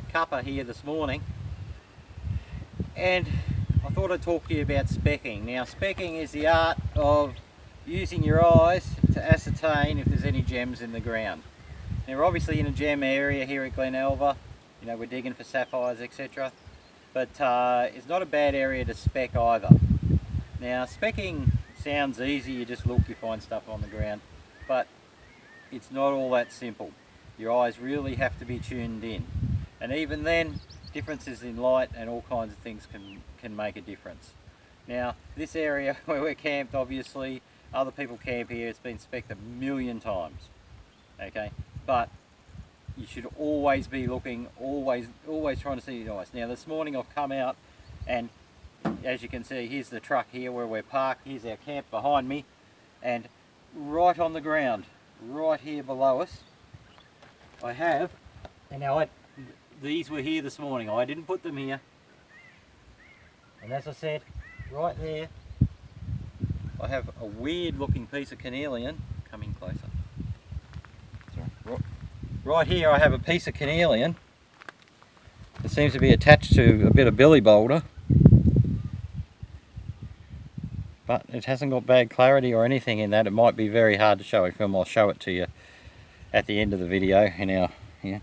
cuppa here this morning, and I thought I'd talk to you about specking. Now, specking is the art of using your eyes to ascertain if there's any gems in the ground. Now, we're obviously in a gem area here at Glen Alva. You know, we're digging for sapphires, etc. But it's not a bad area to spec either. Now, specking sounds easy. You just look, you find stuff on the ground, but it's not all that simple. Your eyes really have to be tuned in, and even then, differences in light and all kinds of things can make a difference. Now, this area where we're camped, obviously other people camp here, it's been specced 1,000,000 times, okay, but you should always be looking, always trying to see your eyes. Now, this morning I've come out, and as you can see, here's the truck here where we're parked, here's our camp behind me, and right on the ground, right here below us, I have, and now these were here this morning. I didn't put them here, and as I said, right there I have a weird looking piece of carnelian. Come in closer. Sorry. Right here I have a piece of carnelian that seems to be attached to a bit of billy boulder, but it hasn't got bad clarity or anything in that. It might be very hard to show. If I'll show it to you at the end of the video in our here.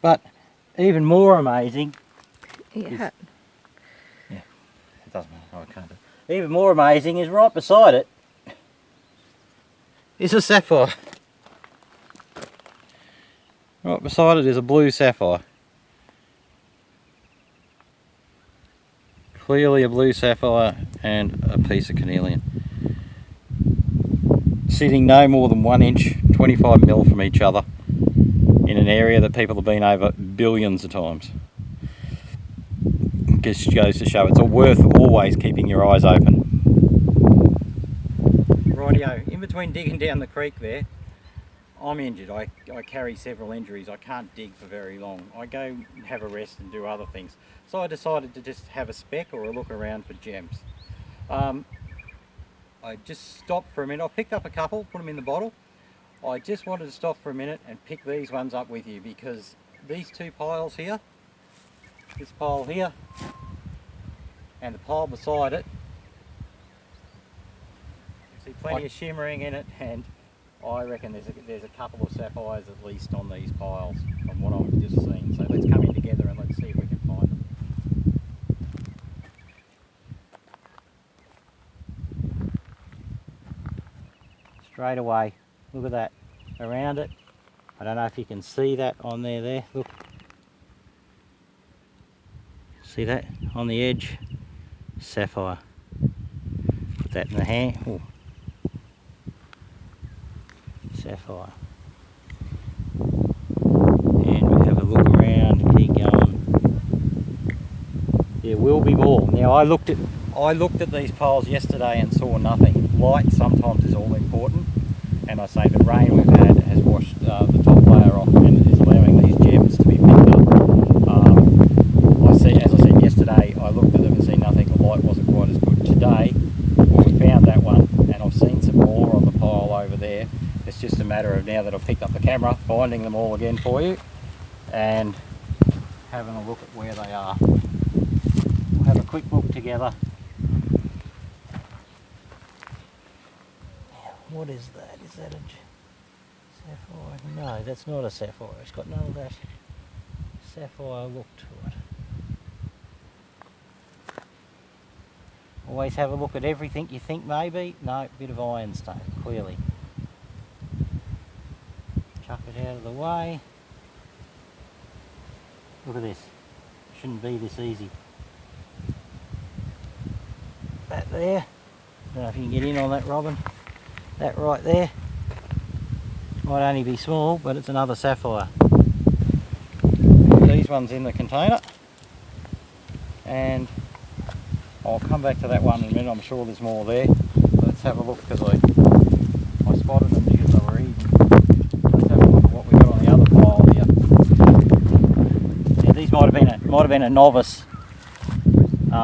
But even more amazing it doesn't matter, I can't do it. Even more amazing is right beside it is a sapphire. Right beside it is a blue sapphire. Clearly a blue sapphire and a piece of carnelian. Sitting no more than 1 inch, 25mm from each other, in an area that people have been over billions of times. Just goes to show it's worth always keeping your eyes open. Rightio, in between digging down the creek there, I'm injured. I carry several injuries. I can't dig for very long. I go have a rest and do other things. So I decided to just have a speck or a look around for gems. I just stopped for a minute. I picked up a couple, put them in the bottle. I just wanted to stop for a minute and pick these ones up with you, because these two piles here, this pile here and the pile beside it, you see plenty of shimmering in it, and I reckon there's a couple of sapphires at least on these piles from what I've just seen. So let's come in together and let's see if we can find them. Straight away, look at that, around it. I don't know if you can see that on there, look. See that, on the edge, sapphire. Put that in the hand, ooh. Sapphire. And we have a look around, keep going. There will be more. Now I looked at these piles yesterday and saw nothing. Light sometimes is all important, and I say the rain we've had has washed the top layer off and is allowing these gems to be picked up. As I said yesterday, I looked at them and see nothing. The light wasn't quite as good. Today, well, we found that one, and I've seen some more on the pile over there. It's just a matter of, now that I've picked up the camera, finding them all again for you and having a look at where they are. We'll have a quick look together. What is that? Is that a sapphire? No, that's not a sapphire. It's got none of that sapphire look to it. Always have a look at everything you think maybe. No, bit of ironstone, clearly. Chuck it out of the way. Look at this. Shouldn't be this easy. That there. I don't know if you can get in on that, Robin. That right there. Might only be small, but it's another sapphire. These ones in the container. And I'll come back to that one in a minute. I'm sure there's more there. Let's have a look, because I spotted them because they were eating. Let's have a look at what we got on the other pile here. Yeah, these might have been a novice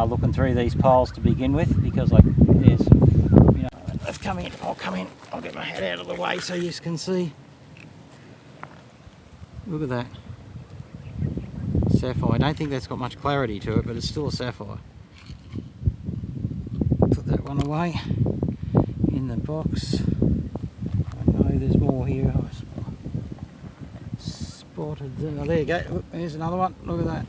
looking through these piles to begin with, because there's, you know, let's come in. I'll come in. I'll get my head out of the way so you can see. Look at that. sapphire. I don't think that's got much clarity to it, but it's still a sapphire. Put that one away in the box. I know there's more here. I spotted them. Oh, there you go. Look, there's another one. Look at that.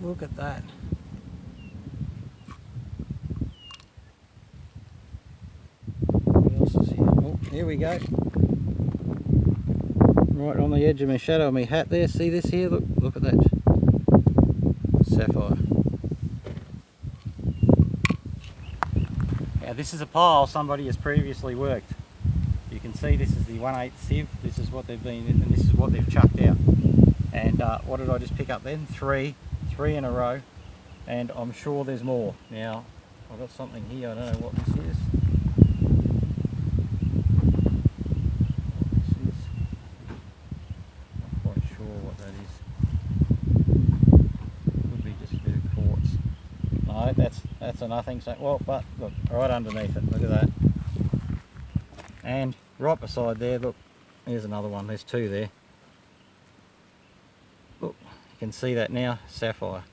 Look at that. What else is here? Oh, here we go. Right on the edge of my shadow of my hat there. See this here? Look at that. Sapphire. Now this is a pile somebody has previously worked. You can see this is the 1/8 sieve. This is what they've been in, and this is what they've chucked out. And what did I just pick up then? Three in a row. And I'm sure there's more. Now I've got something here. I don't know what this is. That's a nothing. So, well, but look, right underneath it, look at that. And right beside there, look, there's another one. There's two there. Look, you can see that now, sapphire.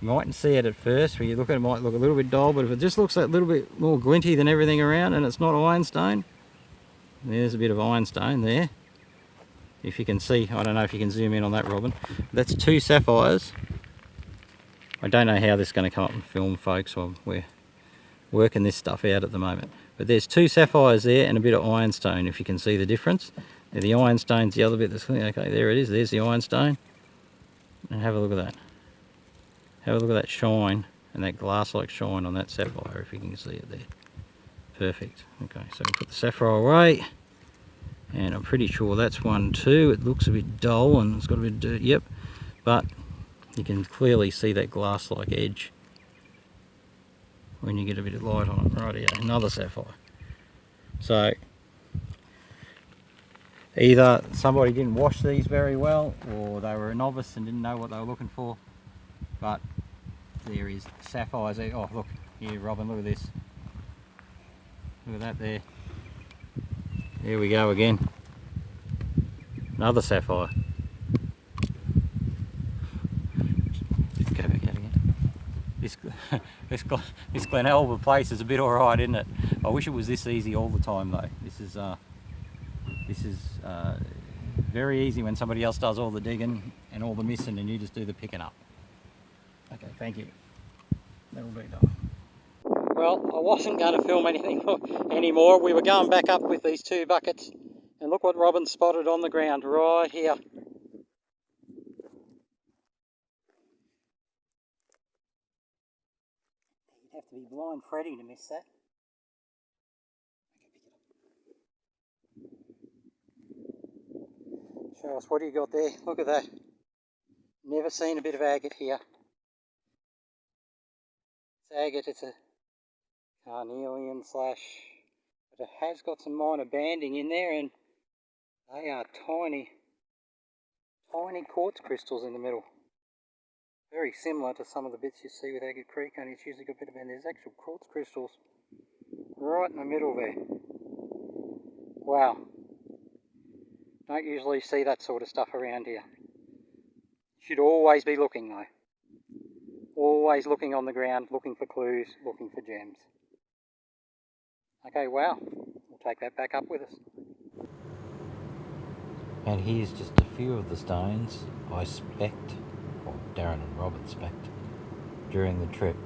You mightn't see it at first, when you look at it, it might look a little bit dull, but if it just looks a little bit more glinty than everything around and it's not ironstone, there's a bit of ironstone there. If you can see, I don't know if you can zoom in on that, Robin. That's two sapphires. I don't know how this is going to come up in film, folks. We're working this stuff out at the moment. But there's two sapphires there and a bit of ironstone, if you can see the difference. Now the ironstone's the other bit that's clear. Okay, there it is. There's the ironstone. And have a look at that. Have a look at that shine and that glass-like shine on that sapphire, if you can see it there. Perfect. Okay, so we'll put the sapphire away. And I'm pretty sure that's one too. It looks a bit dull and it's got a bit of dirt. Yep. But you can clearly see that glass-like edge when you get a bit of light on it. Right here, another sapphire. So either somebody didn't wash these very well, or they were a novice and didn't know what they were looking for. But there is sapphires. Oh look here, Robin, look at this. Look at that there. There we go again. Another sapphire. This Glen Alva place is a bit alright, isn't it? I wish it was this easy all the time though. This is very easy when somebody else does all the digging and all the missing and you just do the picking up. Okay, thank you. That'll be done. Well, I wasn't going to film anything anymore. We were going back up with these two buckets, and look what Robin spotted on the ground right here. You'd have to be blind Freddy to miss that. Show us, what do you got there? Look at that. Never seen a bit of agate here. It's agate, it's a carnelian slash, but it has got some minor banding in there, and they are tiny quartz crystals in the middle. Very similar to some of the bits you see with Agate Creek, only it's usually got a bit of band. There's actual quartz crystals right in the middle there. Wow. Don't usually see that sort of stuff around here. Should always be looking though. Always looking on the ground, looking for clues, looking for gems. Okay, wow. We'll take that back up with us. And here's just a few of the stones I specced, or Darren and Robert specced, during the trip.